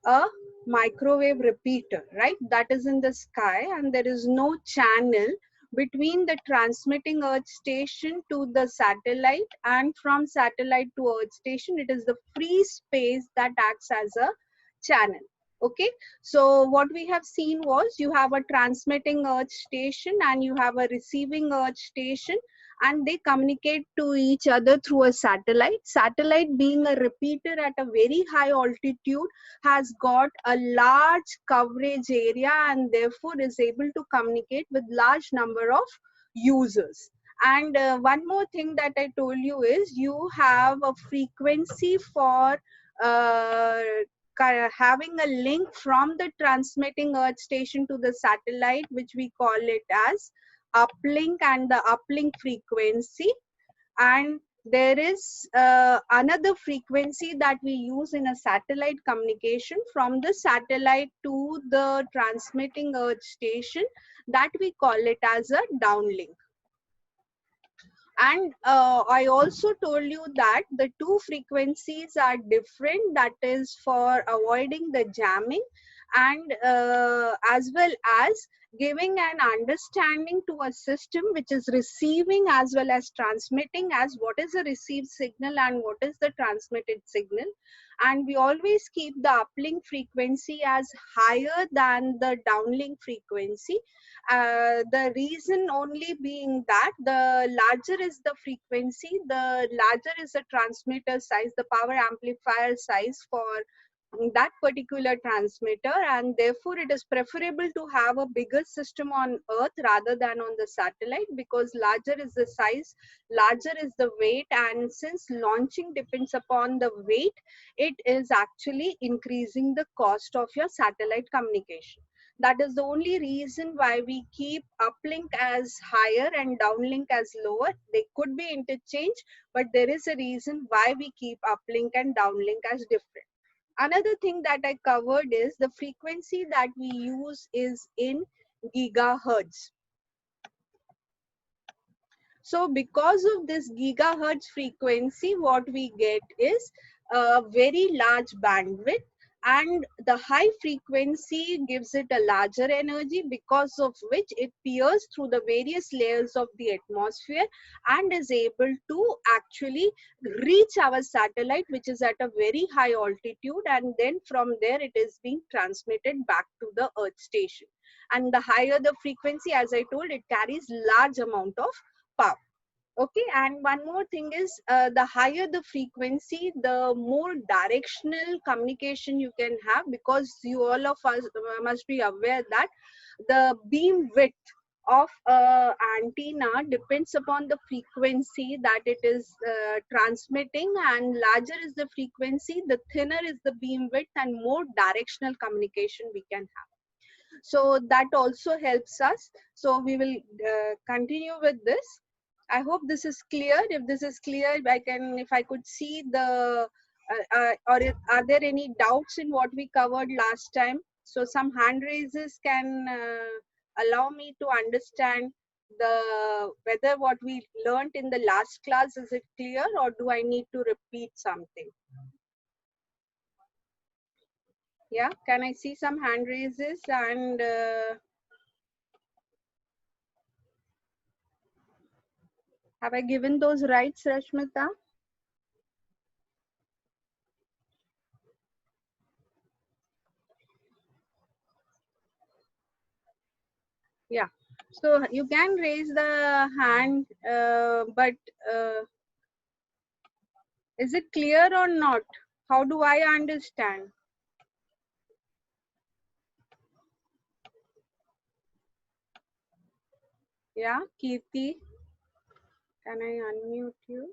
a microwave repeater, right? That is in the sky, and there is no channel between the transmitting earth station to the satellite, and from satellite to earth station it is the free space that acts as a channel. Okay, so what we have seen was you have a transmitting earth station and you have a receiving earth station, and they communicate to each other through a satellite. Satellite being a repeater at a very high altitude has got a large coverage area and therefore is able to communicate with large number of users. And one more thing that I told you is you have a frequency for uh, having a link from the transmitting earth station to the satellite, which we call it as uplink, and the uplink frequency. And there is another frequency that we use in a satellite communication from the satellite to the transmitting earth station, that we call it as a downlink. And I also told you that the two frequencies are different, that is for avoiding the jamming, and as well as giving an understanding to a system which is receiving as well as transmitting, as what is the received signal and what is the transmitted signal. And we always keep the uplink frequency as higher than the downlink frequency. The reason only being that the larger is the frequency, the larger is the transmitter size, the power amplifier size for that particular transmitter, and therefore it is preferable to have a bigger system on earth rather than on the satellite, because larger is the size, larger is the weight, and since launching depends upon the weight, it is actually increasing the cost of your satellite communication. That is the only reason why we keep uplink as higher and downlink as lower. They could be interchanged, but there is a reason why we keep uplink and downlink as different. Another thing that I covered is the frequency that we use is in gigahertz. So because of this gigahertz frequency, what we get is a very large bandwidth, and the high frequency gives it a larger energy, because of which it peers through the various layers of the atmosphere and is able to actually reach our satellite, which is at a very high altitude, and then from there it is being transmitted back to the earth station. And the higher the frequency, as I told, it carries large amount of power. Okay, and one more thing is the higher the frequency, the more directional communication you can have, because you all of us must be aware that the beam width of antenna depends upon the frequency that it is transmitting, and larger is the frequency, the thinner is the beam width, and more directional communication we can have. So that also helps us. So we will continue with this. I hope this is clear. If this is clear, if I could see the, are there any doubts in what we covered last time? So some hand raises can allow me to understand whether what we learned in the last class, is it clear, or do I need to repeat something? Yeah, can I see some hand raises? And have I given those rights, Rashmita? Yeah, so you can raise the hand, but is it clear or not? How do I understand? Yeah, Kirti, can I unmute you?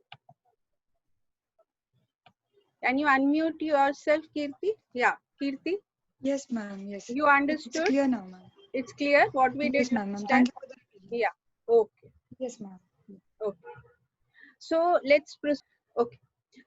Can you unmute yourself, Kirti? Yeah, Kirti, Yes, ma'am. Yes. you It's understood? clear now, ma'am. It's clear what we did Yes, ma'am. last time? Thank you for the repeating. Yeah, okay, Yes, ma'am. okay. So let's proceed. Okay.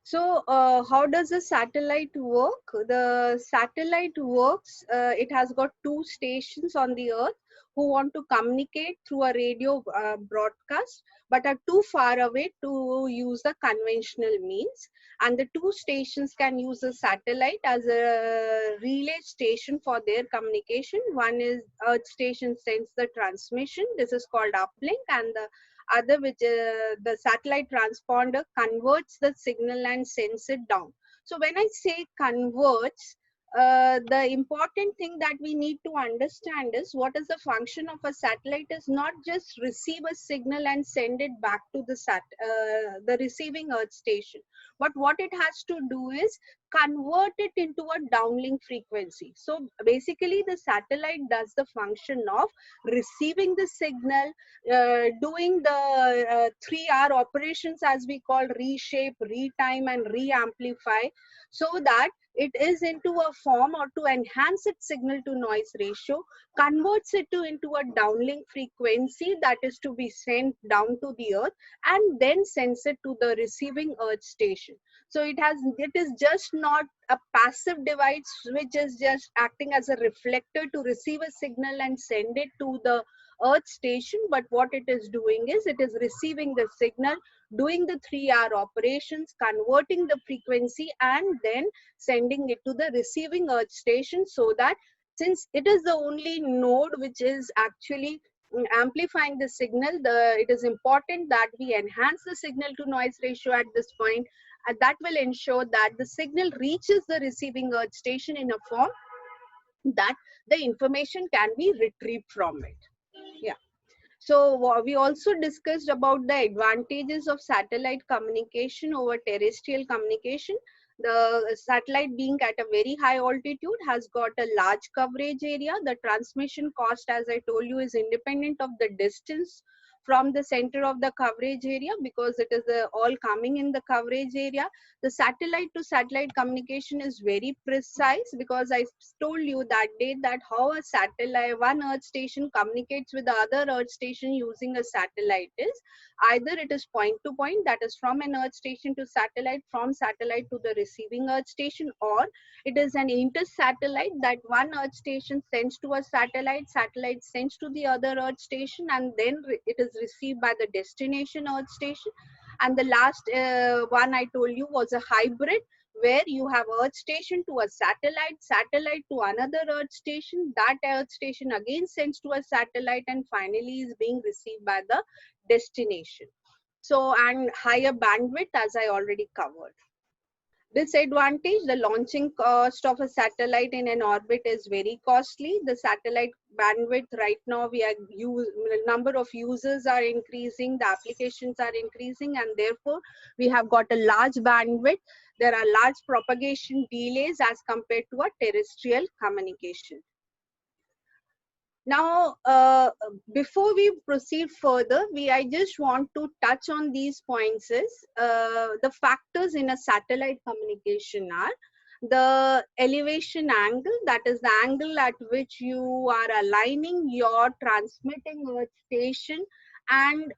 So how does the satellite work? The satellite works, it has got two stations on the earth who want to communicate through a radio broadcast, but are too far away to use the conventional means. And the two stations can use a satellite as a relay relay station for their communication. One is Earth station sends the transmission. This is called uplink, and the other, which the satellite transponder, converts the signal and sends it down. So when I say converts, the important thing that we need to understand is what is the function of a satellite is not just receive a signal and send it back to the receiving Earth station, but what it has to do is convert it into a downlink frequency. So basically the satellite does the function of receiving the signal, doing the 3R operations, as we call reshape, retime, and reamplify, so that it is into a form, or to enhance its signal to noise ratio, converts it into a downlink frequency that is to be sent down to the Earth, and then sends it to the receiving Earth station. So it is just not a passive device which is just acting as a reflector to receive a signal and send it to the Earth station, but what it is doing is it is receiving the signal, doing the 3R operations, converting the frequency, and then sending it to the receiving Earth station, so that since it is the only node which is actually amplifying the signal, it is important that we enhance the signal to noise ratio at this point, and that will ensure that the signal reaches the receiving Earth station in a form that the information can be retrieved from it. Yeah. So we also discussed about the advantages of satellite communication over terrestrial communication. The satellite being at a very high altitude has got a large coverage area. The transmission cost, as I told you, is independent of the distance from the center of the coverage area, because it is all coming in the coverage area. The satellite to satellite communication is very precise, because I told you that day that how a satellite, one Earth station communicates with the other Earth station using a satellite is either it is point to point, that is from an Earth station to satellite, from satellite to the receiving Earth station, or it is an inter-satellite, that one Earth station sends to a satellite, satellite sends to the other Earth station, and then it is received by the destination Earth station. And the last one I told you was a hybrid, where you have Earth station to a satellite, satellite to another Earth station, that Earth station again sends to a satellite, and finally is being received by the destination. So, and higher bandwidth, as I already covered. Disadvantage, the launching cost of a satellite in an orbit is very costly. The satellite bandwidth right now, number of users are increasing, the applications are increasing, and therefore we have got a large bandwidth. There are large propagation delays as compared to a terrestrial communication. Now, before we proceed further, I just want to touch on these points is the factors in a satellite communication are the elevation angle, that is the angle at which you are aligning your transmitting Earth station and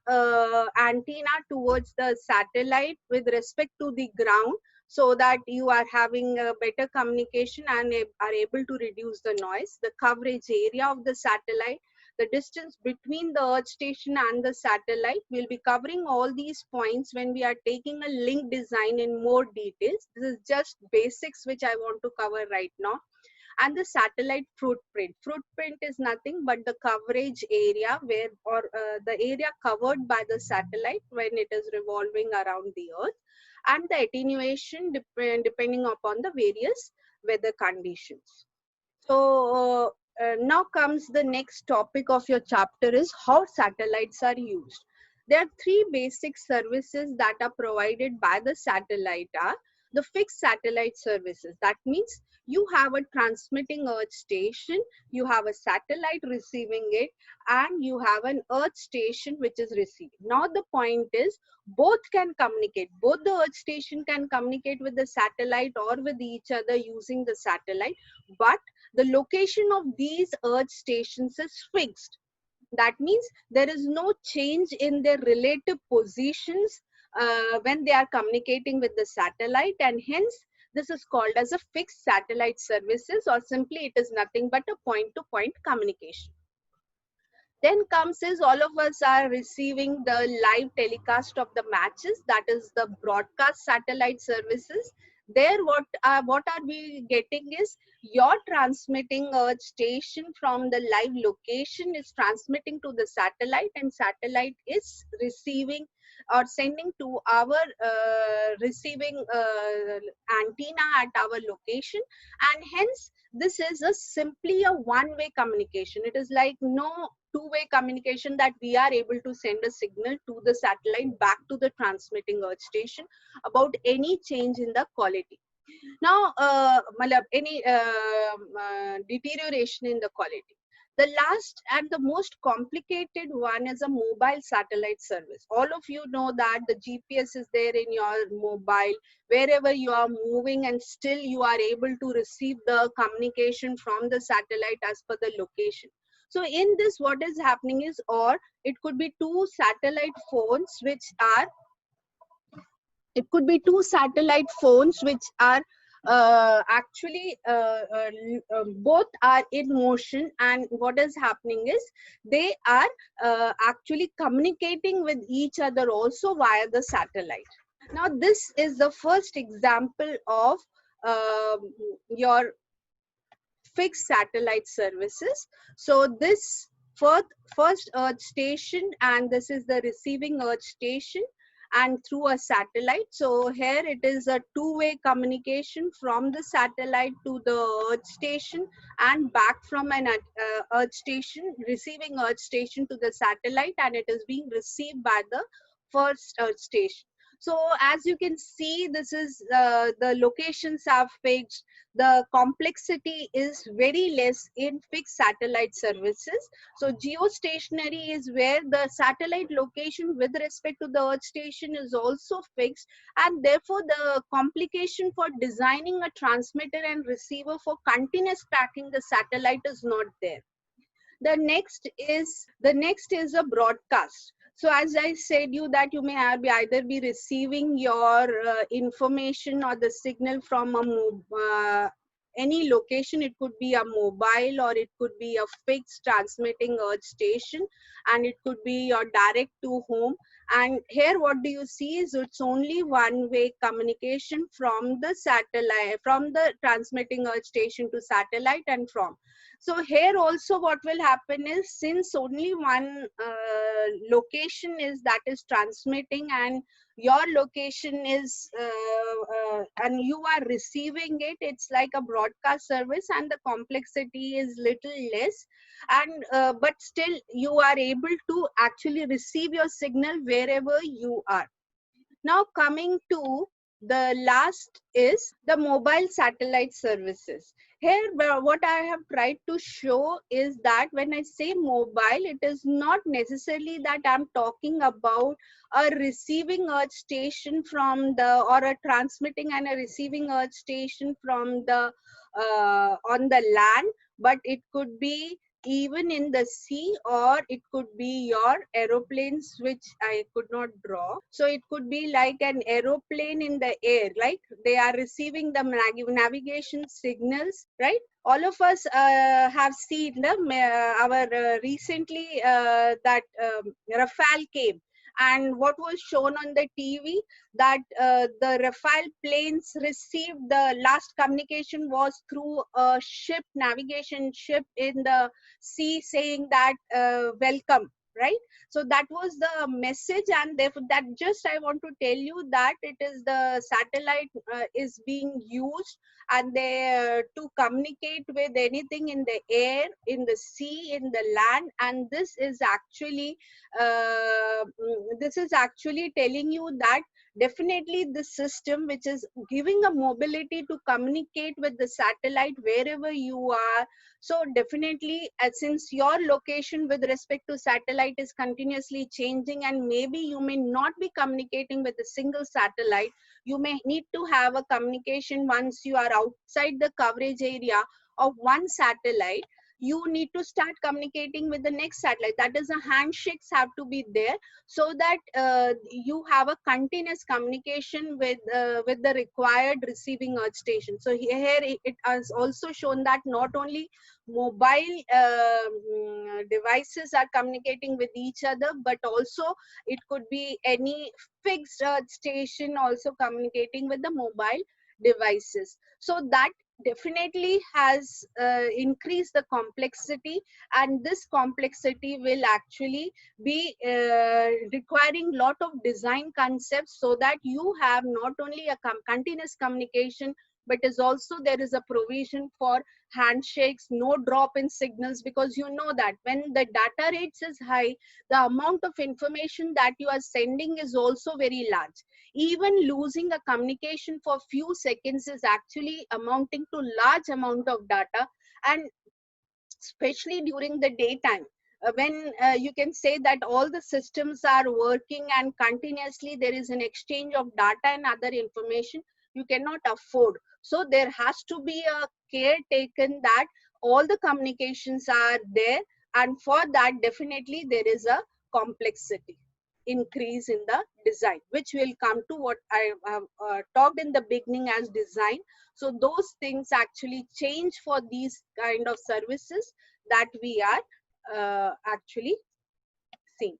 antenna towards the satellite with respect to the ground, so that you are having a better communication and are able to reduce the noise. The coverage area of the satellite, the distance between the Earth station and the satellite. Will be covering all these points when we are taking a link design in more details. This is just basics which I want to cover right now. And the satellite footprint. Footprint is nothing but the coverage area where, or the area covered by the satellite when it is revolving around the Earth, and the attenuation depending upon the various weather conditions. So now comes the next topic of your chapter is how satellites are used. There are three basic services that are provided by the satellite are the fixed satellite services. That means you have a transmitting Earth station, you have a satellite receiving it, and you have an Earth station which is receiving. Now the point is both can communicate. Both the Earth station can communicate with the satellite or with each other using the satellite, but the location of these Earth stations is fixed. That means there is no change in their relative positions when they are communicating with the satellite, and hence this is called as a fixed satellite services, or simply it is nothing but a point-to-point communication. Then comes is all of us are receiving the live telecast of the matches, that is the broadcast satellite services. There what are we getting is your transmitting earth station from the live location is transmitting to the satellite, and satellite is receiving or sending to our receiving antenna at our location. And hence this is a simply a one-way communication. It is like no two-way communication, that we are able to send a signal to the satellite back to the transmitting earth station about any change in the quality. Now any deterioration in the quality. The last and the most complicated one is a mobile satellite service. All of you know that the GPS is there in your mobile, wherever you are moving, and still you are able to receive the communication from the satellite as per the location. So in this, what is happening is, or it could be two satellite phones which are, it could be two satellite phones which are actually both are in motion, and what is happening is they are actually communicating with each other also via the satellite. Now this is the first example of your fixed satellite services. So this first earth station, and this is the receiving earth station, and through a satellite. So here it is a two-way communication from the satellite to the earth station, and back from an earth station, receiving earth station to the satellite, and it is being received by the first earth station. So as you can see, this is the locations are fixed. The complexity is very less in fixed satellite services. So geostationary is where the satellite location with respect to the earth station is also fixed, and therefore the complication for designing a transmitter and receiver for continuous tracking the satellite is not there. The next is a broadcast. So as I said you, that you may have either be receiving your information or the signal from any location. It could be a mobile, or it could be a fixed transmitting earth station, and it could be your direct to home. And here what do you see is, it's only one way communication from the satellite, from the transmitting earth station to satellite, and from. So here also what will happen is, since only one location is that is transmitting, and your location is and you are receiving it, it's like a broadcast service, and the complexity is little less. And but still you are able to actually receive your signal wherever you are. Now coming to the last is the mobile satellite services. Here what I have tried to show is that when I say mobile, it is not necessarily that I'm talking about a receiving earth station from the, or a transmitting and a receiving earth station from the on the land, but it could be even in the sea, or it could be your aeroplanes, which I could not draw. So it could be like an aeroplane in the air, like they are receiving the navigation signals, right? All of us have seen them. Our recently that Rafale came, and what was shown on the TV, that the Rafale planes received, the last communication was through a ship, navigation ship in the sea, saying that welcome, right? So that was the message, and therefore that just I want to tell you that it is the satellite is being used, and they to communicate with anything in the air, in the sea, in the land. And this is actually telling you that definitely this system, which is giving a mobility to communicate with the satellite wherever you are. So definitely, since your location with respect to satellite is continuously changing, and maybe you may not be communicating with a single satellite, you may need to have a communication once you are outside the coverage area of one satellite. You need to start communicating with the next satellite. That is, the handshakes have to be there, so that you have a continuous communication with the required receiving earth station. So here it has also shown that not only mobile devices are communicating with each other, but also it could be any fixed earth station also communicating with the mobile devices. So that definitely has increased the complexity, and this complexity will actually be requiring lot of design concepts, so that you have not only a continuous communication, but is also there is a provision for handshakes, no drop in signals, because you know that when the data rates is high, the amount of information that you are sending is also very large. Even losing a communication for few seconds is actually amounting to large amount of data, and especially during the daytime, when you can say that all the systems are working and continuously there is an exchange of data and other information, you cannot afford. So there has to be a care taken that all the communications are there, and for that definitely there is a complexity increase in the design, which will come to what I have talked in the beginning as design. So those things actually change for these kind of services that we are actually seeing.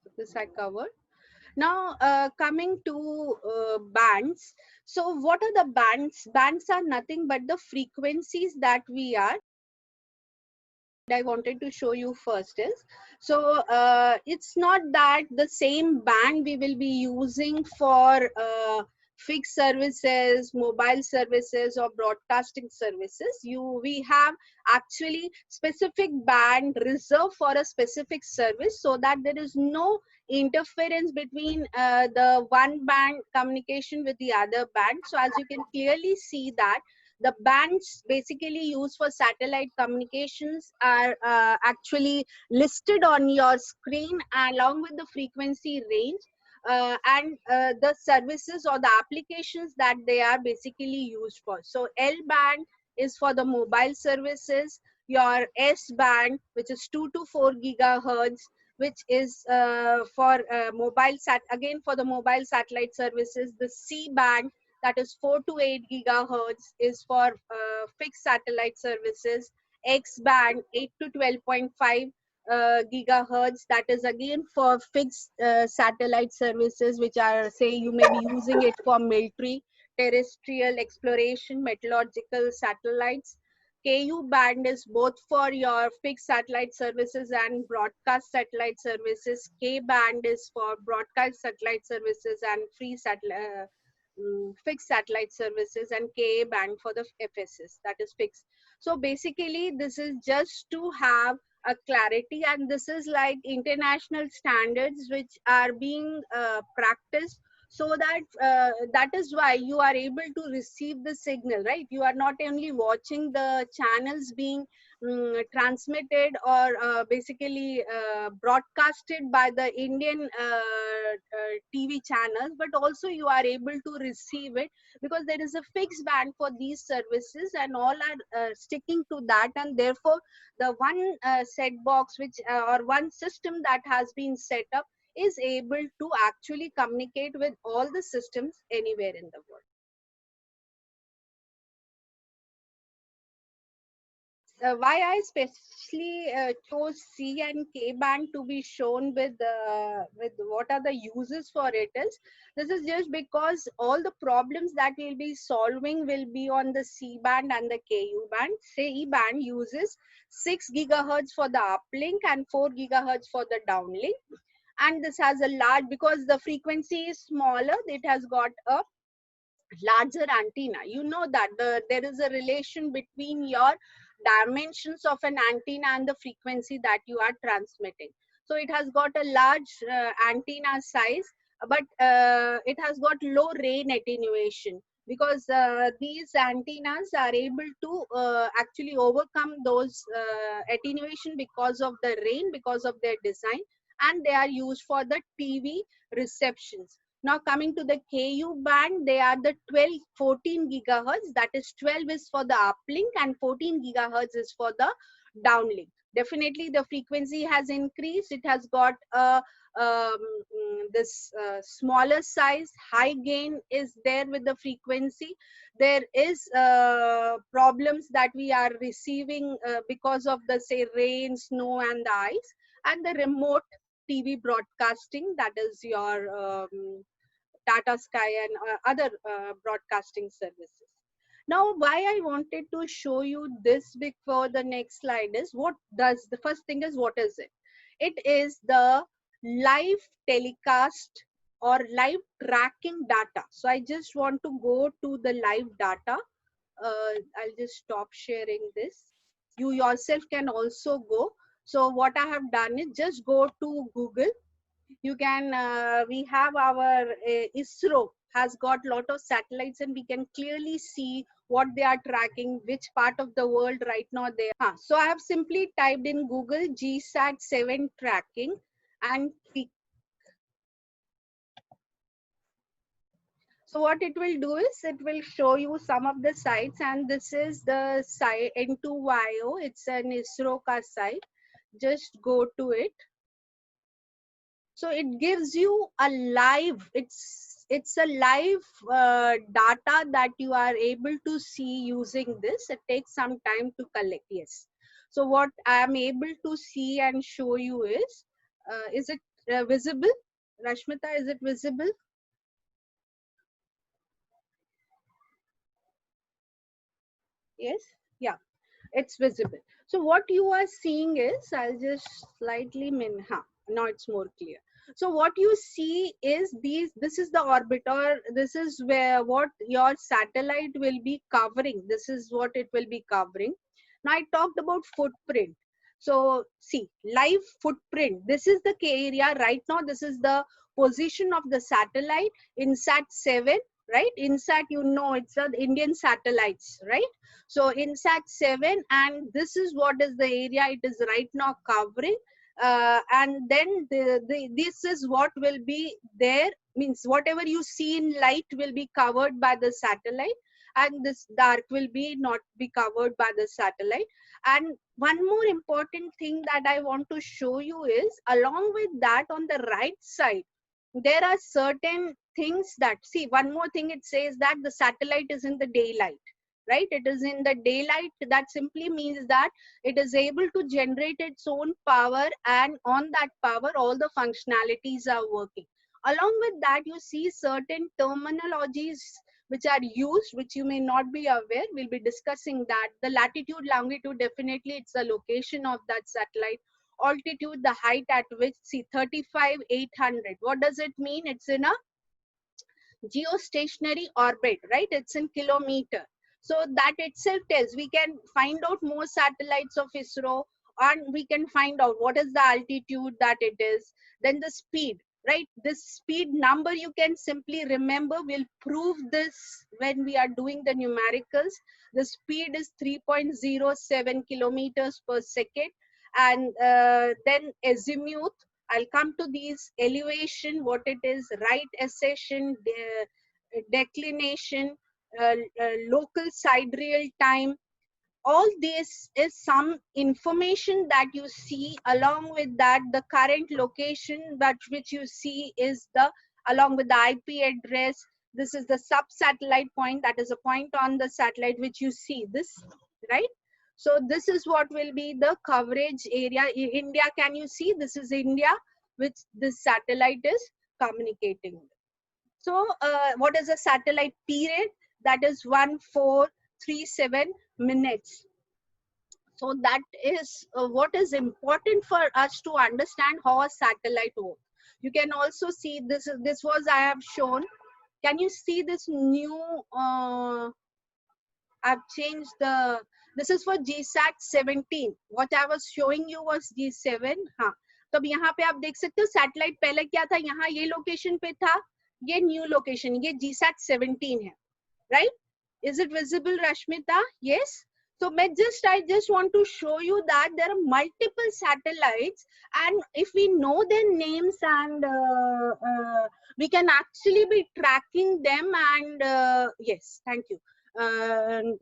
So this I covered. Now coming to bands. So what are the bands? Bands are nothing but the frequencies that we are I wanted to show you first is, so it's not that the same band we will be using for fixed services, mobile services, or broadcasting services. We have actually specific band reserved for a specific service, so that there is no interference between the one band communication with the other band. So as you can clearly see that the bands basically used for satellite communications are actually listed on your screen along with the frequency range, and the services or the applications that they are basically used for. So L band is for the mobile services, your S band, which is 2 to 4 gigahertz, which is for again for the mobile satellite services. The C band, that is 4 to 8 gigahertz, is for fixed satellite services. X band 8 to 12.5 gigahertz, that is again for fixed satellite services, which are, say, you may be using it for military, terrestrial exploration, meteorological satellites. Ku band is both for your fixed satellite services and broadcast satellite services. K band is for broadcast satellite services and free satellite fixed satellite services, and Ka band for the FSS, that is fixed. So basically this is just to have a clarity, and this is like international standards which are being practiced, so that that is why you are able to receive the signal, right? You are not only watching the channels being transmitted or basically broadcasted by the Indian TV channels, but also you are able to receive it, because there is a fixed band for these services and all are sticking to that, and therefore the one set box which or one system that has been set up is able to actually communicate with all the systems anywhere in the world. Why I specially chose C and K band to be shown with what are the uses for it is, this is just because all the problems that we'll be solving will be on the C band and the Ku band. C band uses 6 gigahertz for the uplink and 4 gigahertz for the downlink, and this has a large, because the frequency is smaller, it has got a larger antenna. You know that there is a relation between your dimensions of an antenna and the frequency that you are transmitting. So it has got a large antenna size, but it has got low rain attenuation, because these antennas are able to actually overcome those attenuation because of the rain, because of their design, and they are used for the TV receptions. Now coming to the Ku band, they are the 12, 14 gigahertz. That is 12 is for the uplink and 14 gigahertz is for the downlink. Definitely the frequency has increased. It has got a this smaller size. High gain is there with the frequency. There is problems that we are receiving because of the, say, rain, snow and the ice, and the remote TV broadcasting, that is your Tata Sky and other broadcasting services. Now, why I wanted to show you this before the next slide is what does the first thing is what is it? It is the live telecast or live tracking data. So I just want to go to the live data. I'll just stop sharing this. You yourself can also go. So what I have done is just go to Google. You can we have our ISRO has got lot of satellites, and we can clearly see what they are tracking, which part of the world right now they are. So I have simply typed in Google GSAT 7 tracking and click. So what it will do is it will show you some of the sites, and this is the site N2YO. It's an ISRO ka site. Just go to it. So it gives you a live, it's a live data that you are able to see using this. It takes some time to collect. Yes. So what I am able to see and show you is it visible? Rashmita, is it visible? Yes. Yeah, it's visible. So what you are seeing is, I'll just slightly now it's more clear. So what you see is this is the orbiter, this is where what your satellite will be covering, this is what it will be covering. Now I talked about footprint. So see, live footprint, this is the area right now, this is the position of the satellite in Sat 7, right? INSAT, you know, it's the Indian satellites, right? So INSAT 7, and this is what is the area it is right now covering. And then this is what will be there, means whatever you see in light will be covered by the satellite, and this dark will be not be covered by the satellite. And one more important thing that I want to show you is, along with that, on the right side, there are certain things that, see, one more thing, it says that the satellite is in the daylight, right? It is in the daylight. That simply means that it is able to generate its own power, and on that power all the functionalities are working. Along with that, you see certain terminologies which are used, which you may not be aware. We'll be discussing that. The latitude, longitude, definitely it's the location of that satellite. Altitude, the height at which, see, 35,800. What does it mean? It's in a geostationary orbit, right? It's in kilometer. So that itself tells, we can find out more satellites of ISRO, and we can find out what is the altitude that it is. Then the speed, right? This speed number you can simply remember. We'll prove this when we are doing the numericals. The speed is 3.07 kilometers per second. And then azimuth, I'll come to these. Elevation, what it is, right accession, declination, local sidereal time. All this is some information that you see. Along with that, the current location that which you see is the, along with the IP address. This is the sub-satellite point, that is a point on the satellite which you see this, right? So this is what will be the coverage area. India, can you see? This is India, which this satellite is communicating with. So what is the satellite period? That is 1437 minutes. So that is what is important for us to understand how a satellite works. You can also see this was I have shown. Can you see this new I've changed the, this is for GSAT 17. What I was showing you was G7. हाँ, तो अब यहाँ पे आप देख सकते हो satellite पहले क्या था, यहाँ ये लोकेशन पे था, ये न्यू लोकेशन, ये GSAT 17 है, right? Is it visible, Rashmita? Yes. So I just want to show you that there are multiple satellites, and if we know their names, and we can actually be tracking them, and yes, thank you.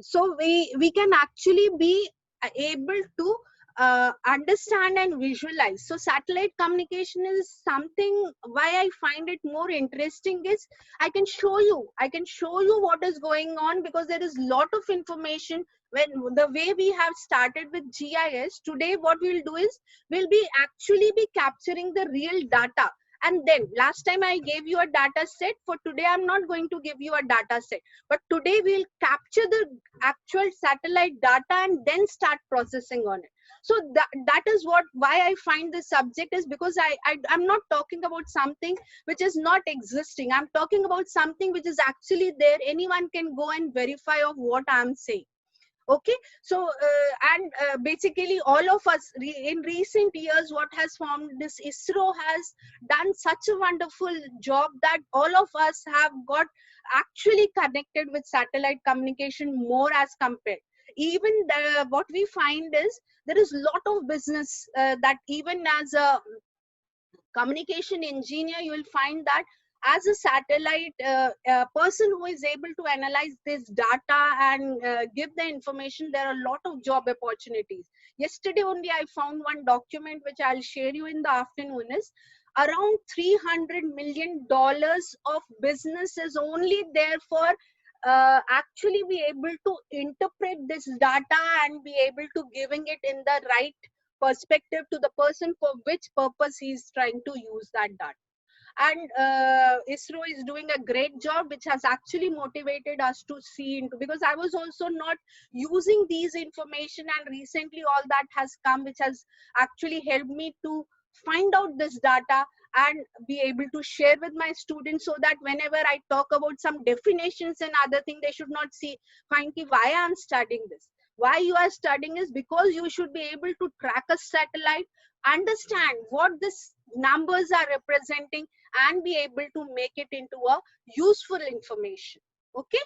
So we can actually be able to understand and visualize. So satellite communication is something why I find it more interesting is I can show you what is going on, because there is lot of information. When the way we have started with GIS, today what we'll do is we'll be actually be capturing the real data. And then last time I gave you a data set. For today I'm not going to give you a data set, but today we'll capture the actual satellite data and then start processing on it. So that is what why I find this subject is, because I'm not talking about something which is not existing. I'm talking about something which is actually there. Anyone can go and verify of what I'm saying. Okay, so basically all of us in recent years, what has formed this ISRO has done such a wonderful job that all of us have got actually connected with satellite communication more as compared. Even what we find is there is lot of business that even as a communication engineer, you will find that as a satellite person who is able to analyze this data and give the information, there are a lot of job opportunities. Yesterday only I found one document which I'll share you in the afternoon is around $300 million of business is only there for actually be able to interpret this data and be able to giving it in the right perspective to the person for which purpose he is trying to use that data. And ISRO is doing a great job, which has actually motivated us to see into, because I was also not using these information, and recently all that has come, which has actually helped me to find out this data and be able to share with my students, so that whenever I talk about some definitions and other thing, they should not see find why I'm studying this. Why you are studying is because you should be able to track a satellite, understand what these numbers are representing, and be able to make it into a useful information. Okay,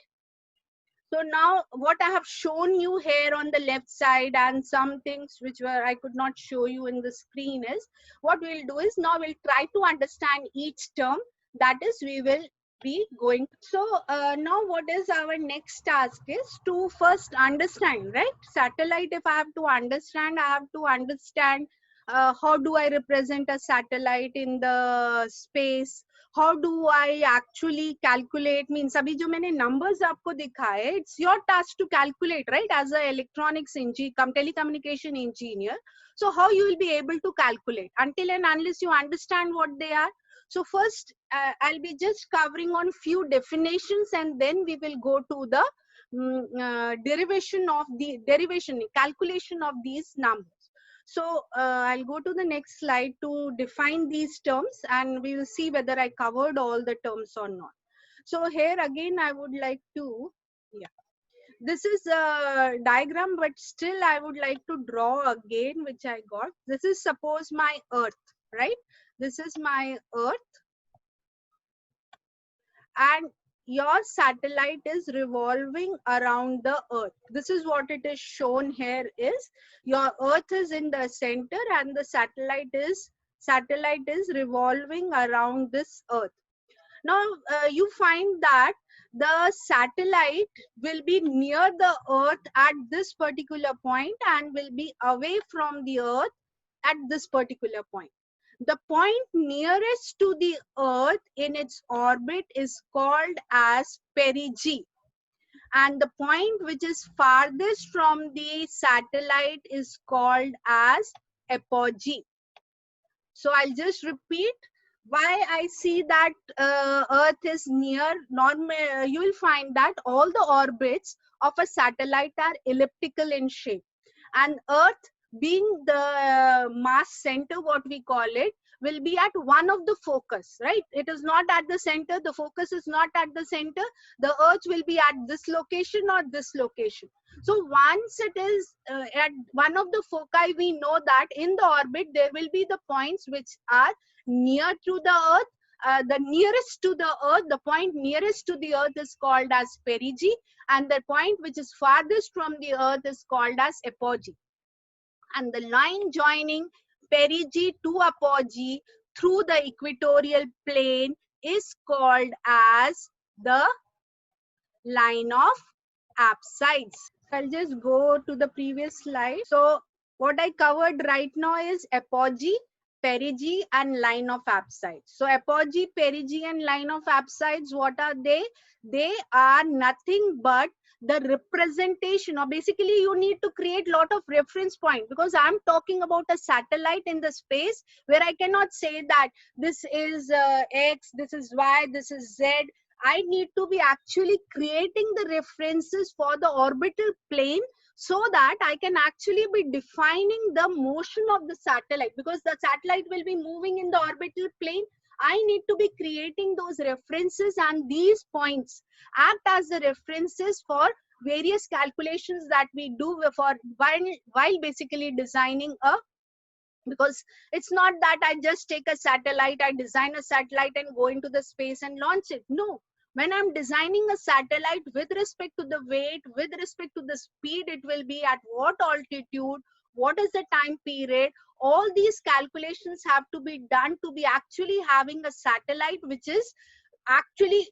so now what I have shown you here on the left side and some things which were I could not show you in the screen is what we'll do is now we'll try to understand each term, that is we will be going. So now what is our next task is to first understand, right? Satellite, if I have to understand, I have to understand how do I represent a satellite in the space. How do I actually calculate, means अभी जो मैंने numbers आपको दिखाए, it's your task to calculate, right, as a electronics engineer, telecommunication engineer. So how you will be able to calculate until and unless you understand what they are. So first I'll be just covering on few definitions, and then we will go to the calculation of these numbers. So I'll go to the next slide to define these terms, and we will see whether I covered all the terms or not. So here again, I would like to, yeah, this is a diagram, but still I would like to draw again, which I got. This is suppose my Earth, right? This is my Earth, and your satellite is revolving around the Earth. This is what it is shown here is your Earth is in the center and the satellite is revolving around this Earth. Now you find that the satellite will be near the Earth at this particular point and will be away from the Earth at this particular point. The point nearest to the Earth in its orbit is called as perigee, and the point which is farthest from the satellite is called as apogee. So I'll just repeat why I see that Earth is near. You will find that all the orbits of a satellite are elliptical in shape, and Earth being the mass center, what we call it, will be at one of the focus, right? It is not at the center. The focus is not at the center. The Earth will be at this location or this location. So once it is at one of the foci, we know that in the orbit there will be the points which are near to the Earth. The nearest to the Earth, the point nearest to the Earth is called as perigee, and the point which is farthest from the Earth is called as apogee. And the line joining perigee to apogee through the equatorial plane is called as the line of apsides. I'll just go to the previous slide. So What I covered right now is apogee, perigee, and line of apsides. So apogee, perigee, and line of apsides, what are they? They are nothing but the representation, or basically you need to create lot of reference point, because I'm talking about a satellite in the space where I cannot say that this is X, this is Y, this is Z. I need to be actually creating the references for the orbital plane, so that I can actually be defining the motion of the satellite, because the satellite will be moving in the orbital plane. I need to be creating those references, and these points act as the references for various calculations that we do for while basically designing a, because it's not that I just take a satellite, I design a satellite and go into the space and launch it. No. When I'm designing a satellite with respect to the weight, with respect to the speed it will be, at what altitude, what is the time period, all these calculations have to be done to be actually having a satellite which is actually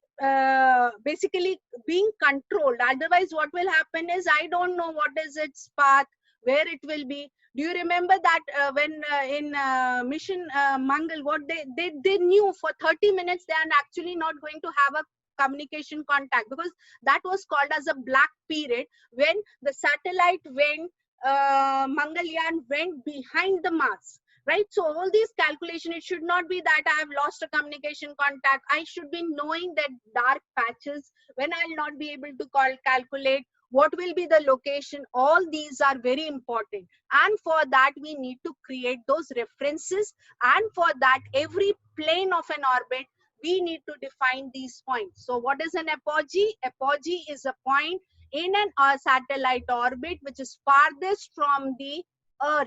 basically being controlled. Otherwise what will happen is I don't know what is its path, where it will be. Do you remember that when in mission Mangal, what they knew for 30 minutes they are actually not going to have a communication contact, because that was called as a black period, when the satellite went, Mangalyaan went behind the Mars, right? So all these calculation, it should not be that I have lost a communication contact. I should be knowing that dark patches when I'll not be able to calculate what will be the location. All these are very important, and for that we need to create those references, and for that every plane of an orbit we need to define these points. So what is an apogee? Apogee is a point in an satellite orbit which is farthest from the Earth.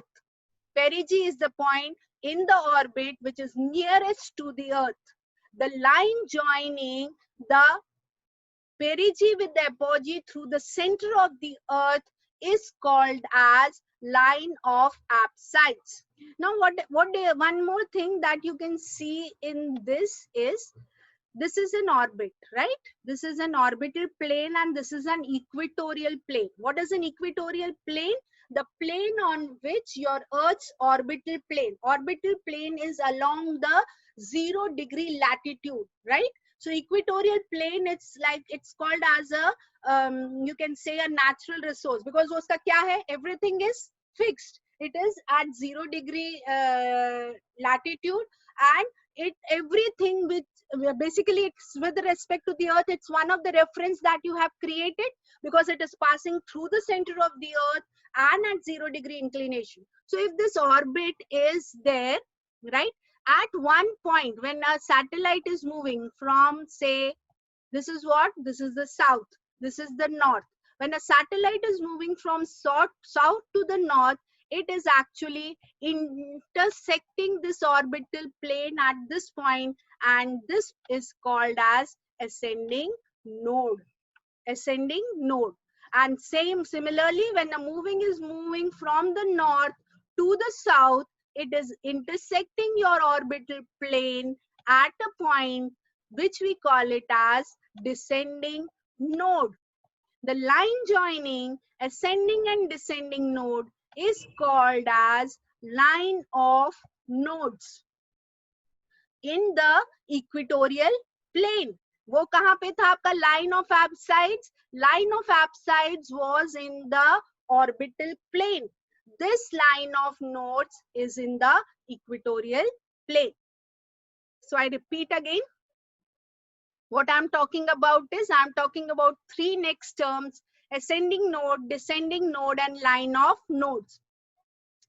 Perigee is the point in the orbit which is nearest to the Earth. The line joining the perigee with the apogee through the center of the Earth is called as line of apsides. Now, one more thing that you can see in this is, this is an orbit, right? This is an orbital plane, and this is an equatorial plane. What is an equatorial plane? The plane on which your Earth's orbital plane is along the 0-degree latitude, right? So equatorial plane, it's like, it's called as a you can say a natural resource, because uska kya hai, everything is fixed. It is at 0-degree latitude, and it everything with basically it's with respect to the Earth, it's one of the reference that you have created, because it is passing through the center of the Earth and at 0-degree inclination. So if this orbit is there, right, at one point when a satellite is moving from, say, this is what, this is the south, this is the north. When a satellite is moving from south to the north, it is actually intersecting this orbital plane at this point, and this is called as ascending node. Ascending node. And similarly, when the moving from the north to the south, it is intersecting your orbital plane at a point which we call it as descending node. The line joining ascending and descending node is called as line of nodes in the equatorial plane. वो कहाँ पे था आपका line of apsides? Line of apsides was in the orbital plane. This line of nodes is in the equatorial plane. So I repeat again. What I'm talking about is, I'm talking about three next terms: ascending node, descending node, and line of nodes.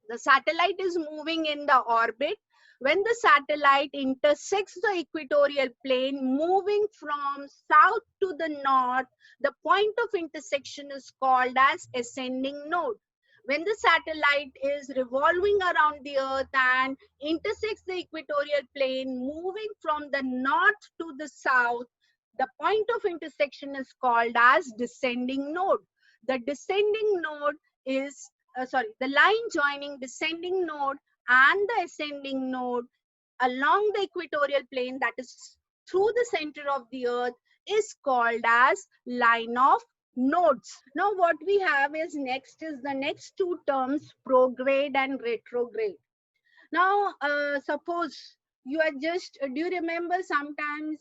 The satellite is moving in the orbit. When the satellite intersects the equatorial plane, moving from south to the north, the point of intersection is called as ascending node. When the satellite is revolving around the Earth and intersects the equatorial plane, moving from the north to the south, the point of intersection is called as descending node. The descending node is, the line joining descending node and the ascending node along the equatorial plane, that is through the center of the Earth, is called as line of nodes. Now what we have is the next two terms, prograde and retrograde. Now suppose you are just, do you remember sometimes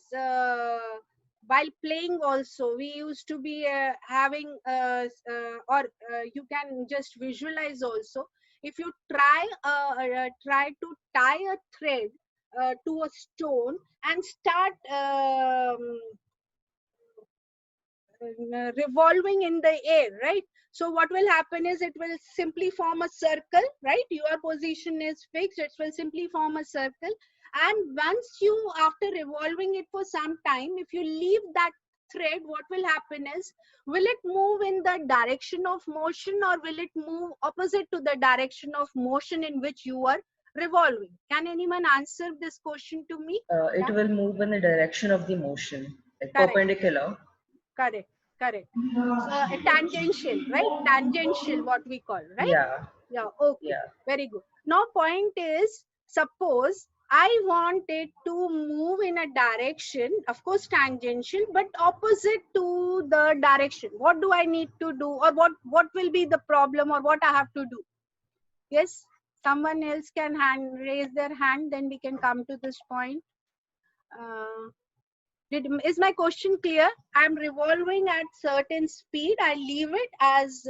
while playing also we used to be having or you can just visualize also, if you try to tie a thread to a stone and start revolving in the air, right? So what will happen is it will simply form a circle, right? Your position is fixed, it will simply form a circle. And once you, after revolving it for some time, if you leave that thread, what will happen is, will it move in the direction of motion or will it move opposite to the direction of motion in which you are revolving? Can anyone answer this question to me? It Yeah, will move in the direction of the motion, like correct, perpendicular. correct, correct. So a tangential, right? Tangential, what we call, right? Yeah, Yeah, okay, yeah. very good. Now point is, suppose I want it to move in a direction, of course tangential, but opposite to the direction. What do I need to do, or what will be the problem, or what I have to do? Yes, someone else can raise their hand, then we can come to this point. Is my question clear? I'm revolving at certain speed. I leave it as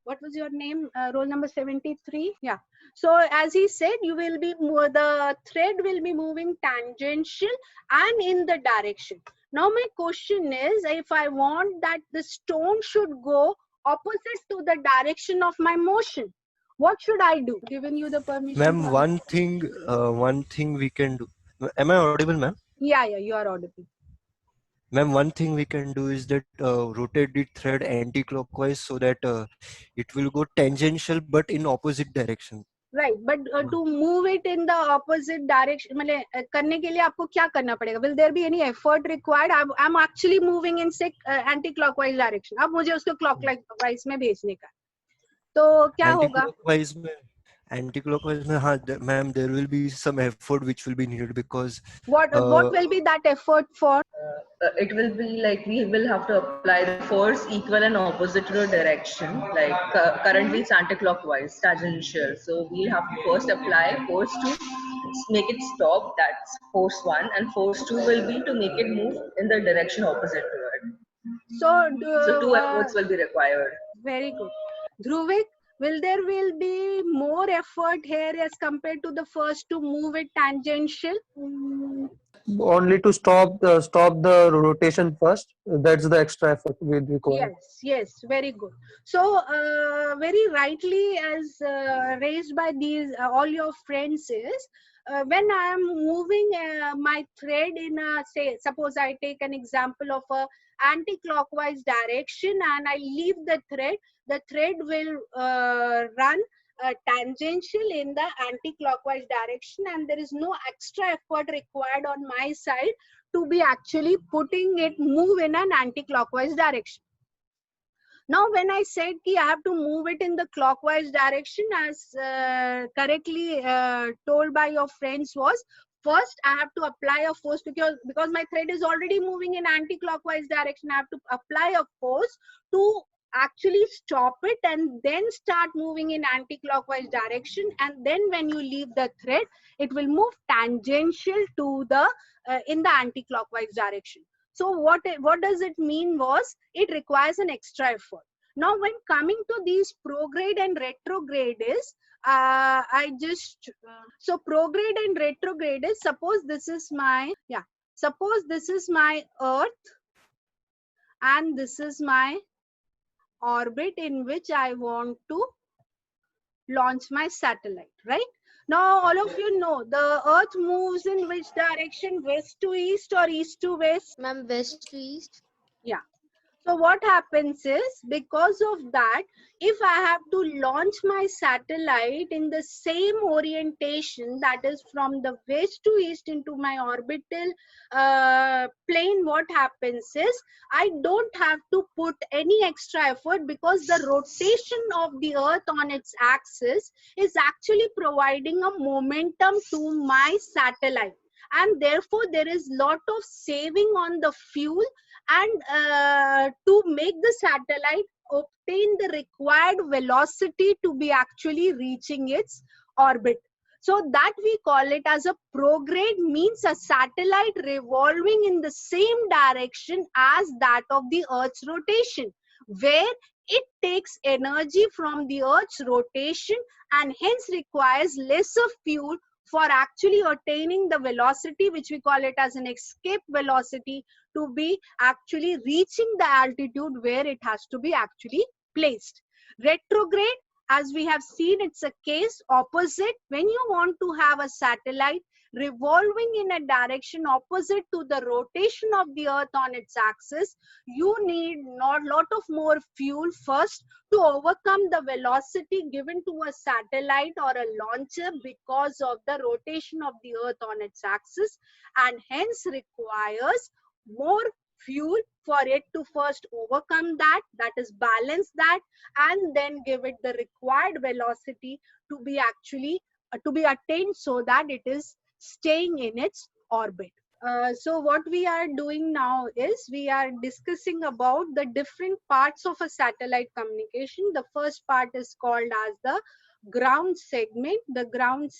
what was your name? Roll number 73. Yeah. So as he said, you will be the thread will be moving tangential and in the direction. Now my question is, if I want that the stone should go opposite to the direction of my motion, what should I do? Given you the permission to Ma'am, answer. one thing we can do. Am I audible, ma'am? Yeah, you are audible. Ma'am, one thing we can do is that rotate the thread anti-clockwise so that it will go tangential but in opposite direction. Right, but to move it in the opposite direction, मतलब करने के लिए आपको क्या करना पड़ेगा? Will there be any effort required? I'm actually moving in say anti-clockwise direction. अब मुझे उसको clockwise में भेजने का, तो क्या होगा? Anti-clockwise में हाँ, ma'am, there will be some effort which will be needed because What will be that effort for? It will be like we will have to apply the force equal and opposite to the direction. Like currently it's anti-clockwise, tangential. So we'll have to first apply force to make it stop. That's force one, and force two will be to make it move in the direction opposite to it. So two efforts will be required. Very good. Dhruvik, will be more effort here as compared to the first to move it tangential? Only to stop the rotation first. That's the extra effort we require. Yes, very good. So very rightly as raised by these all your friends is, when I am moving my thread in a, say, suppose I take an example of a anti-clockwise direction and I leave the thread will run tangential in the anti-clockwise direction, and there is no extra effort required on my side to be actually putting it move in an anti-clockwise direction. Now when I said I have to move it in the clockwise direction, as correctly told by your friends, was first I have to apply a force, because my thread is already moving in anti-clockwise direction. I have to apply a force to actually stop it and then start moving in anti-clockwise direction, and then when you leave the thread it will move tangential to the in the anti-clockwise direction. So what does it mean was, it requires an extra effort. Now when coming to these prograde and retrograde is, so prograde and retrograde is, suppose this is my earth and this is my orbit in which I want to launch my satellite, right? Now all of you know the earth moves in which direction? West to east or east to west? Ma'am, west to east. Yeah. So what happens is, because of that, if I have to launch my satellite in the same orientation, that is from the west to east into my orbital plane, what happens is, I don't have to put any extra effort, because the rotation of the earth on its axis is actually providing a momentum to my satellite. and therefore there is lot of saving on the fuel, and to make the satellite obtain the required velocity to be actually reaching its orbit. So that we call it as a prograde, means a satellite revolving in the same direction as that of the Earth's rotation, where it takes energy from the Earth's rotation and hence requires lesser fuel for actually attaining the velocity, which we call it as an escape velocity, to be actually reaching the altitude where it has to be actually placed. Retrograde, as we have seen, it's a case opposite. When you want to have a satellite revolving in a direction opposite to the rotation of the Earth on its axis, you need not lot of more fuel first to overcome the velocity given to a satellite or a launcher because of the rotation of the Earth on its axis, and hence requires more fuel for it to first overcome that, that is balance that, and then give it the required velocity to be actually to be attained so that it is staying in its orbit. So what we are doing now is we are discussing about the different parts of a satellite communication. The first part is called as the ground segment. The ground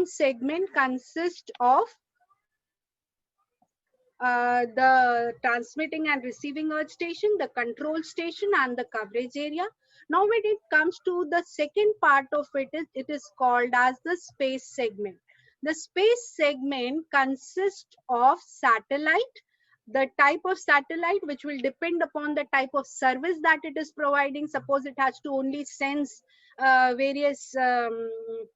segment consists of the transmitting and receiving earth station, the control station, and the coverage area. Now when it comes to the second part of it is called as the space segment. The space segment consists of satellite, the type of satellite, which will depend upon the type of service that it is providing. Suppose it has to only sense various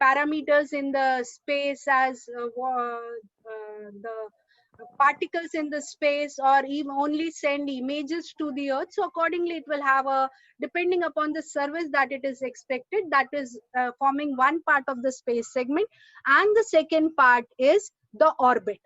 parameters in the space, as the particles in the space, or even only send images to the Earth. So accordingly, it will have a, depending upon the service that it is expected, that is forming one part of the space segment. And the second part is the orbit.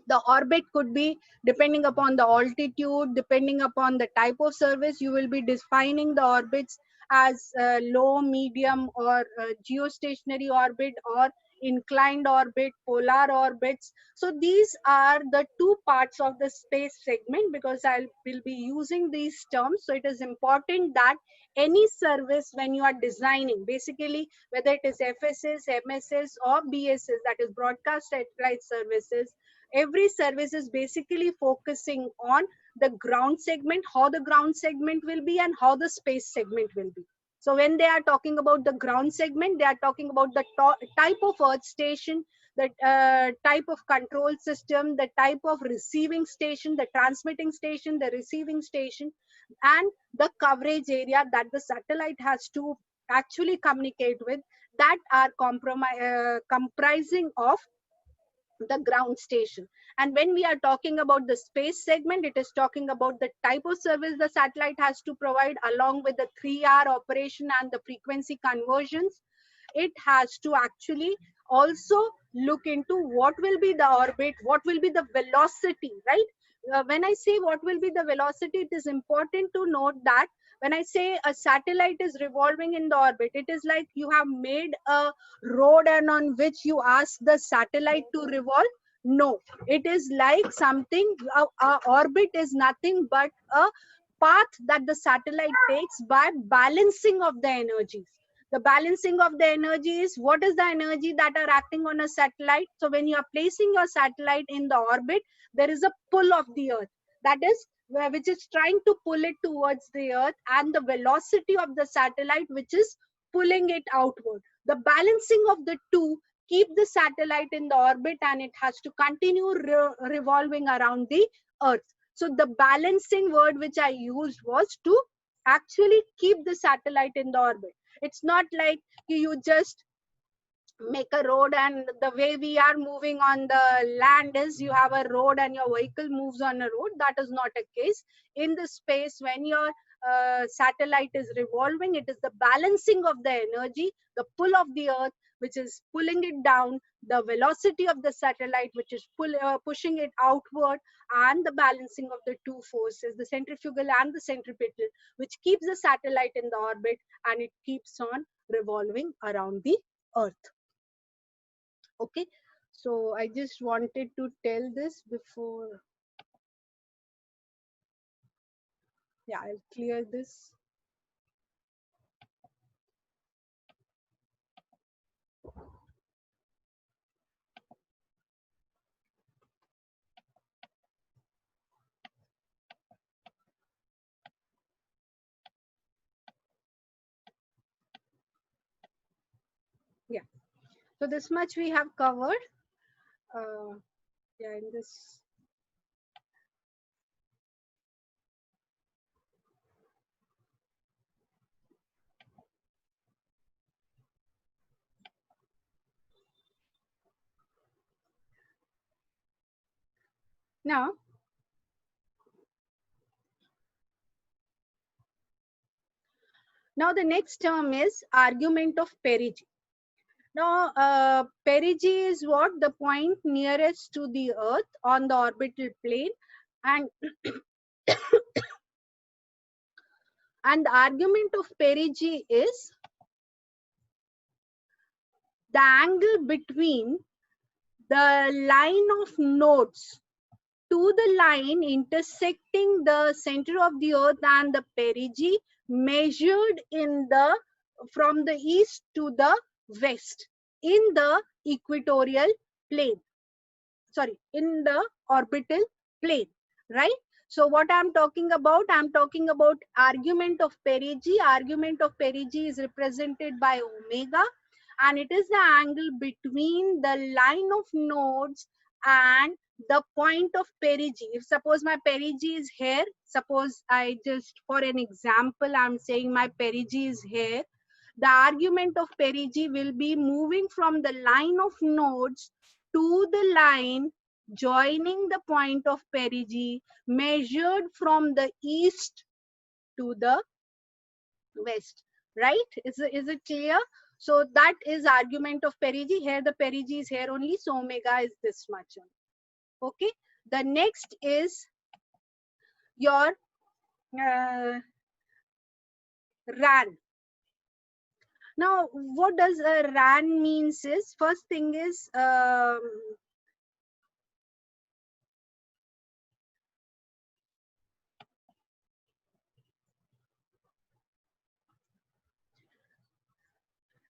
The orbit could be depending upon the altitude, depending upon the type of service. You will be defining the orbits as low, medium, or geostationary orbit, or inclined orbit, polar orbits. So these are the two parts of the space segment, because I will be using these terms. So it is important that any service, when you are designing, basically whether it is FSS, MSS, or BSS, that is broadcast satellite services, every service is basically focusing on the ground segment, how the ground segment will be and how the space segment will be. So when they are talking about the ground segment, they are talking about the type of earth station, the type of control system, the type of receiving station, the transmitting station, the receiving station, and the coverage area that the satellite has to actually communicate with, that are comprising of the ground station. And when we are talking about the space segment, it is talking about the type of service the satellite has to provide, along with the 3R operation and the frequency conversions. It has to actually also look into what will be the orbit, what will be the velocity, right? When I say what will be the velocity, it is important to note that when I say a satellite is revolving in the orbit, it is like you have made a road and on which you ask the satellite to revolve. No, it is like something, orbit is nothing but a path that the satellite takes by balancing of the energies. The balancing of the energy is, what is the energy that are acting on a satellite? So when you are placing your satellite in the orbit, there is a pull of the earth, that is which is trying to pull it towards the earth, and the velocity of the satellite, which is pulling it outward. The balancing of the two keep the satellite in the orbit, and it has to continue revolving around the earth. So the balancing word which I used was to actually keep the satellite in the orbit. It's not like you just make a road, and the way we are moving on the land is you have a road and your vehicle moves on a road. That is not a case. In the space, when your satellite is revolving, it is the balancing of the energy, the pull of the earth, which is pulling it down, the velocity of the satellite, which is pushing it outward, and the balancing of the two forces, the centrifugal and the centripetal, which keeps the satellite in the orbit, and it keeps on revolving around the earth. Okay, so I just wanted to tell this before. Yeah, I'll clear this. Yeah, so this much we have covered. Yeah, in this. Now, the next term is argument of perigee. Now, perigee is what? The point nearest to the earth on the orbital plane, and and the argument of perigee is the angle between the line of nodes to the line intersecting the center of the earth and the perigee, measured in the from the east to the west in the equatorial plane, sorry, in the orbital plane, right? So what I'm talking about, argument of perigee. Argument of perigee is represented by omega, and it is the angle between the line of nodes and the point of perigee. If suppose my perigee is here, suppose I just, for an example, I'm saying my perigee is here, the argument of perigee will be moving from the line of nodes to the line joining the point of perigee, measured from the east to the west, right? Is it clear? So that is argument of perigee. Here the perigee is here only, so omega is this much only. Okay, the next is your RAN. Now, what does a RAN means is, first thing is,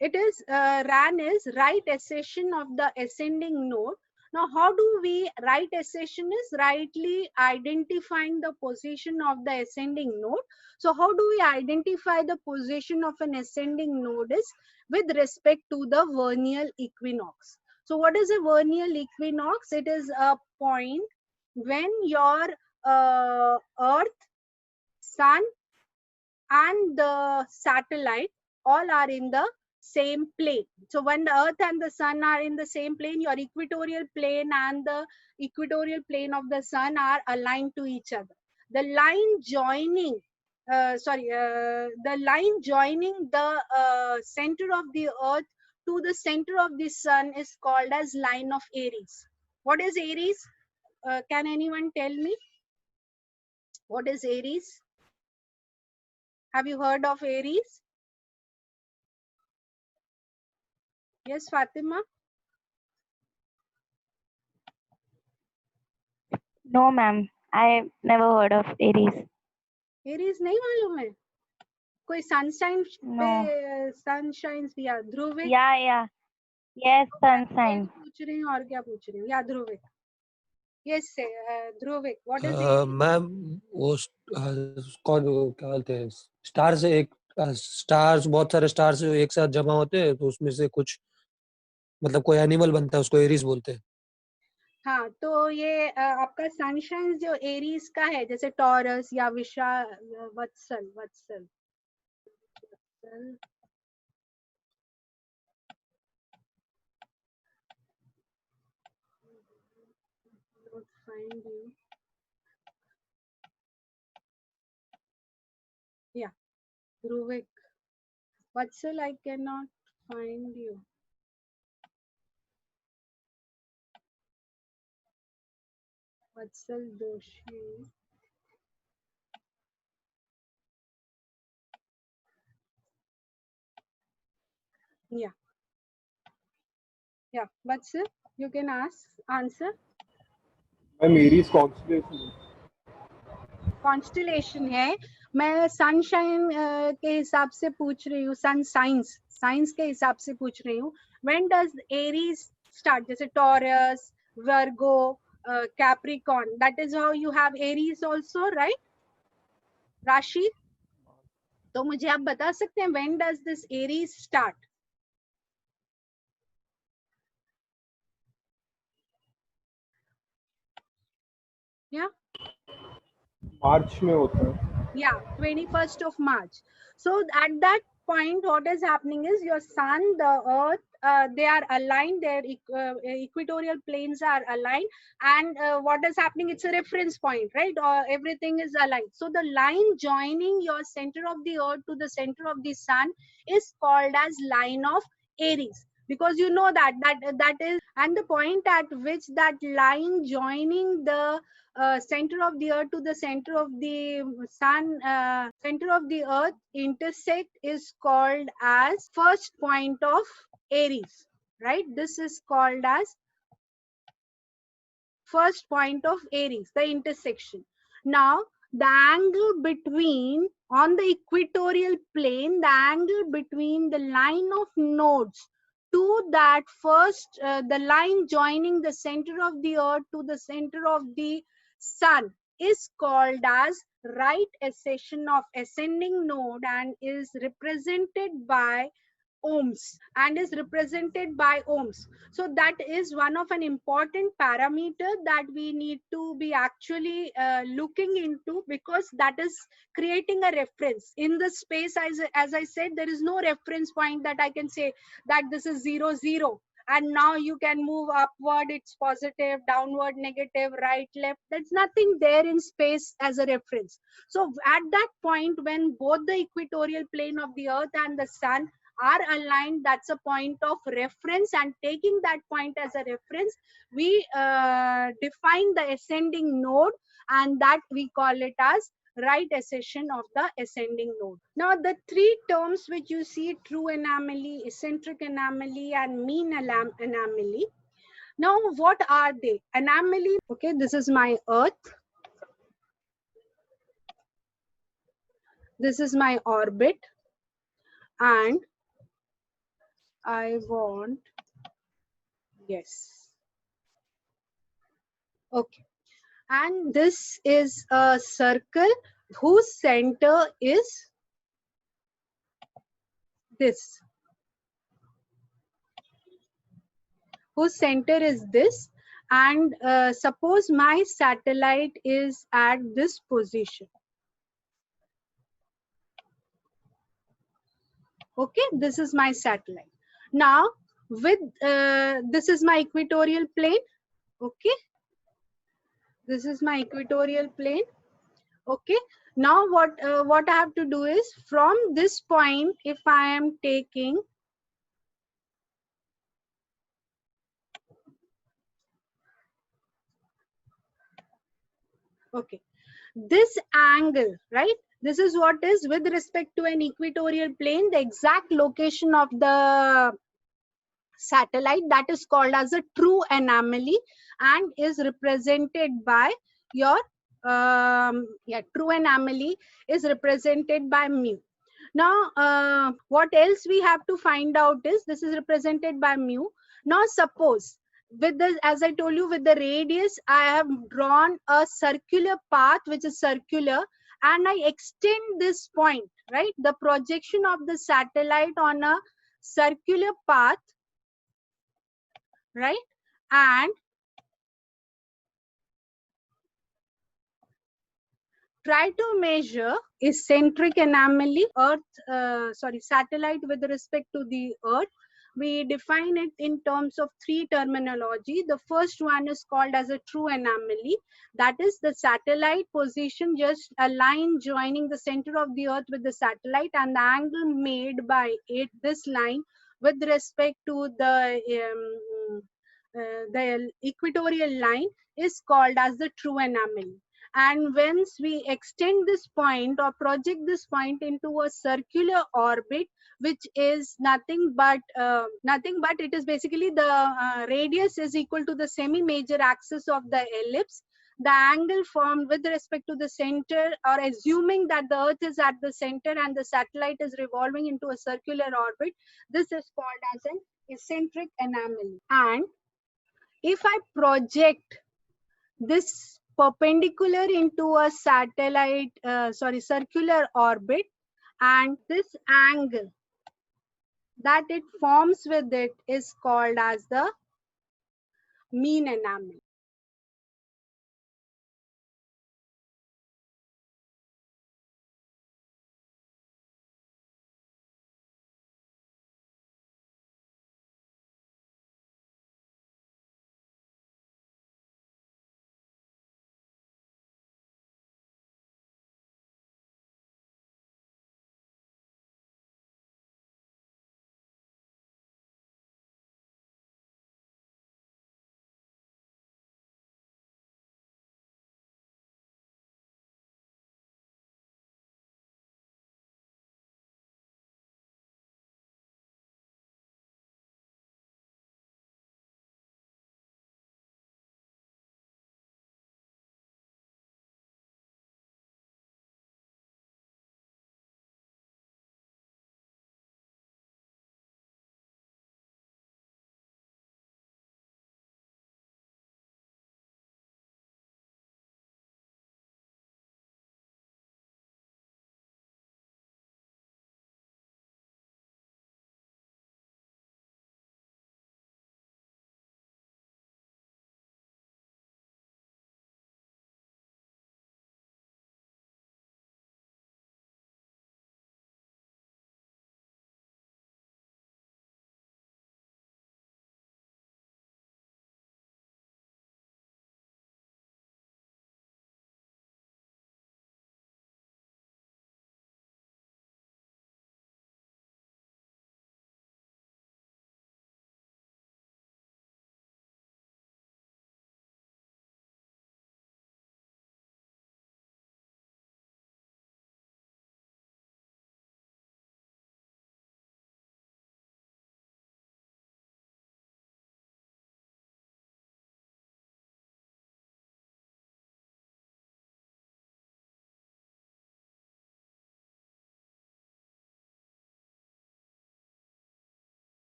it is RAN is right accession of the ascending node. Now, how do we right accession is rightly identifying the position of the ascending node. So how do we identify the position of an ascending node is with respect to the vernal equinox. So what is a vernal equinox? It is a point when your earth, sun and the satellite all are in the same plane. So when the earth and the sun are in the same plane, your equatorial plane and the equatorial plane of the sun are aligned to each other. The line joining, the line joining the center of the earth to the center of the sun is called as line of Aries. What is Aries? Can anyone tell me? What is Aries? Have you heard of Aries? Yes, Fatima? No, ma'am. I never heard of Aries. Aries नहीं मालूम है? कोई sunshine No. पे sunshine या ध्रुविक? Yeah. Yes, sunshine. पूछ रही हूँ और क्या पूछ रही हूँ? या ध्रुविक? Yes, ध्रुविक. What is Aries? Ma'am वो कौन क्या बोलते हैं, स्टार्स एक स्टार्स, बहुत सारे स्टार्स एक साथ जमा होते हैं तो उसमें से कुछ मतलब कोई एनिमल बनता है, उसको एरीज बोलते हैं. हाँ, तो ये आपका सनशाइन जो एरीज का है, जैसे टॉरस या वत्सल वत्सल not find you. Yeah, ध्रुविक. Vatsal, I cannot find you. Vatsal Doshi. Yeah. Yeah. Vatsal, you can answer. Ma'am Aries constellation constellation है, मैं सनशाइन के हिसाब से पूछ रही हूँ, सन साइंस के हिसाब से पूछ रही हूँ. When does Aries start? जैसे Taurus, Virgo, Capricorn, that is how you have Aries also, right राशि? तो मुझे आप बता सकते हैं when does this Aries start? या मार्च में होता है. Yeah, 21st of March. So at that point, what is happening is your sun, the earth, they are aligned, their equatorial planes are aligned, and what is happening, it's a reference point, right? Everything is aligned. So the line joining your center of the earth to the center of the sun is called as line of Aries, because you know that is, and the point at which that line joining the center of the earth to the center of the sun, center of the earth intersect is called as first point of Aries, right? This is called as first point of Aries, the intersection. Now, the angle between, on the equatorial plane, the angle between the line of nodes to that first, the line joining the center of the earth to the center of the sun is called as right accession of ascending node and is represented by ohms, and is represented by ohms. So that is one of an important parameter that we need to be actually looking into, because that is creating a reference in the space. As I said, there is no reference point that I can say that this is 0 0 and now you can move upward, it's positive, downward negative, right left. There's nothing there in space as a reference. So at that point, when both the equatorial plane of the earth and the sun are aligned, that's a point of reference, and taking that point as a reference, we define the ascending node, and that we call it as right accession of the ascending node. Now the three terms which you see, true anomaly, eccentric anomaly, and mean anomaly, now what are they? Anomaly, okay, this is my earth, this is my orbit, and I want, yes, okay, and this is a circle whose center is this, whose center is this, and suppose my satellite is at this position. Okay, this is my satellite. Now with this is my equatorial plane. Okay, this is my equatorial plane. Okay, now what I have to do is, from this point, if I am taking okay this angle, right, this is what is with respect to an equatorial plane, the exact location of the satellite, that is called as a true anomaly and is represented by your true anomaly is represented by mu. Now what else we have to find out is, this is represented by mu. Now suppose with the, as I told you, with the radius, I have drawn a circular path which is circular, and I extend this point, right, the projection of the satellite on a circular path, right, and try to measure eccentric anomaly, satellite with respect to the earth. We define it in terms of three terminology. The first one is called as a true anomaly. That is the satellite position, just a line joining the center of the earth with the satellite, and the angle made by it, this line, with respect to the equatorial line, is called as the true anomaly. And once we extend this point or project this point into a circular orbit, which is nothing but it is basically the radius is equal to the semi-major axis of the ellipse. The angle formed with respect to the center, or assuming that the Earth is at the center and the satellite is revolving into a circular orbit, this is called as an eccentric anomaly. And if I project this perpendicular into a circular orbit, and this angle that it forms with it is called as the mean anomaly.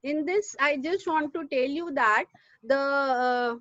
in this, I just want to tell you that the